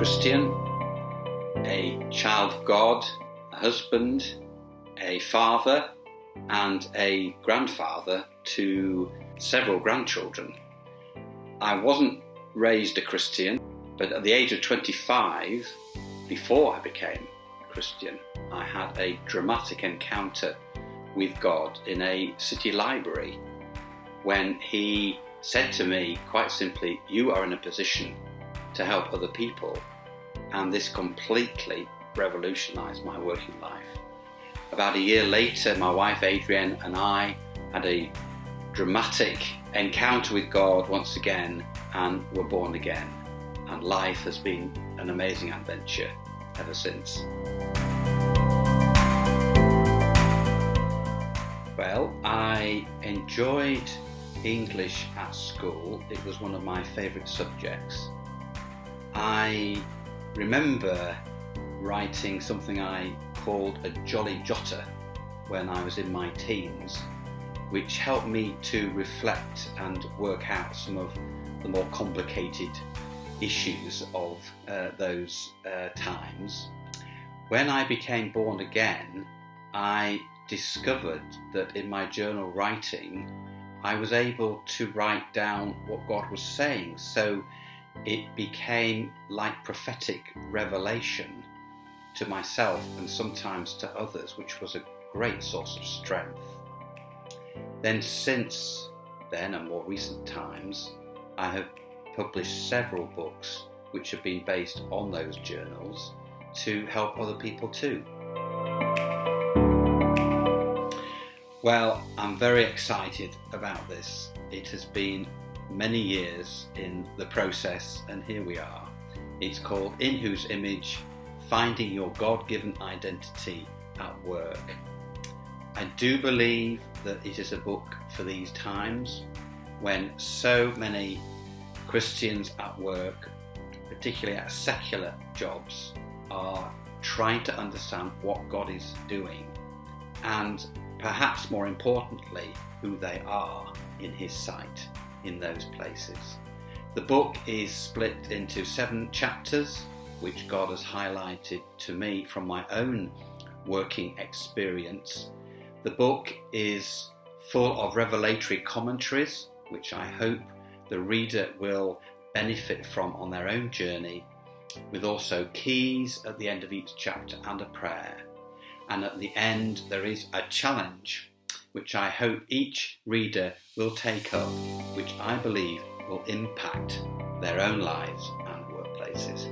Christian, a child of God, a husband, a father and a grandfather to several grandchildren. I wasn't raised a Christian, but at the age of 25, before I became a Christian, I had a dramatic encounter with God in a city library when he said to me quite simply, "You are in a position to help other people," and this completely revolutionised my working life. About a year later, my wife Adrienne and I had a dramatic encounter with God once again and were born again, and life has been an amazing adventure ever since. Well, I enjoyed English at school. It was one of my favourite subjects. I remember writing something I called a jolly jotter when I was in my teens, which helped me to reflect and work out some of the more complicated issues of those times. When I became born again, I discovered that in my journal writing, I was able to write down what God was saying. So it became like prophetic revelation to myself and sometimes to others, which was a great source of strength. Then since then and more recent times, I have published several books which have been based on those journals to help other people too. Well, I'm very excited about this. It has been many years in the process, and here we are. It's called In Whose Image? Finding Your God-Given Identity at Work. I do believe that it is a book for these times when so many Christians at work, particularly at secular jobs, are trying to understand what God is doing and perhaps more importantly, who they are in His sight in those places. The book is split into 7 chapters, which God has highlighted to me from my own working experience. The book is full of revelatory commentaries, which I hope the reader will benefit from on their own journey, with also keys at the end of each chapter and a prayer. And at the end there is a challenge, which I hope each reader will take up, which I believe will impact their own lives and workplaces.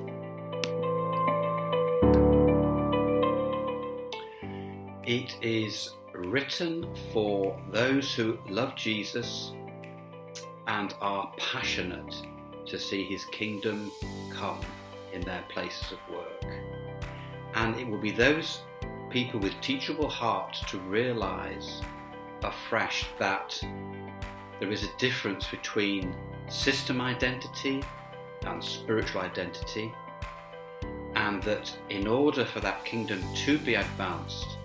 It is written for those who love Jesus and are passionate to see His kingdom come in their places of work. And it will be those people with teachable hearts to realise afresh that there is a difference between system identity and spiritual identity, and that in order for that kingdom to be advanced,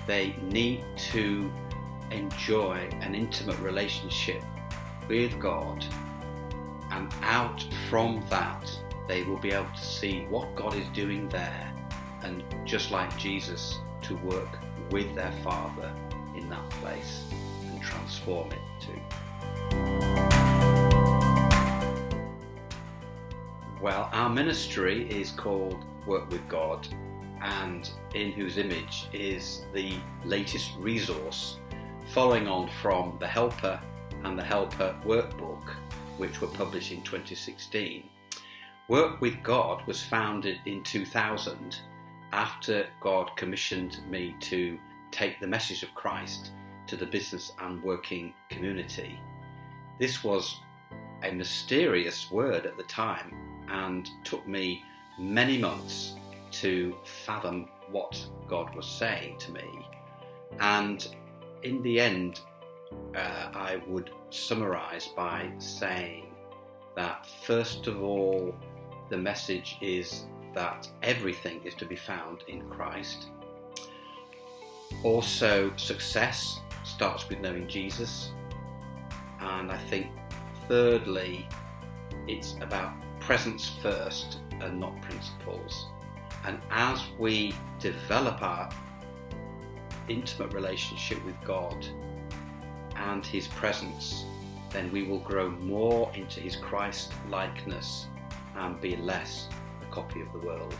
they need to enjoy an intimate relationship with God, and out from that they will be able to see what God is doing there, and just like Jesus, to work with their Father in that place and transform it too. Well, our ministry is called Work with God, and In Whose Image is the latest resource following on from the Helper and the Helper Workbook, which were published in 2016. Work with God was founded in 2000 after God commissioned me to take the message of Christ to the business and working community. This was a mysterious word at the time and took me many months to fathom what God was saying to me. And in the end, I would summarise by saying that first of all, the message is that everything is to be found in Christ. Also, success starts with knowing Jesus. And I think thirdly, it's about presence first and not principles. And as we develop our intimate relationship with God and his presence, then we will grow more into his Christ likeness and be less a copy of the world.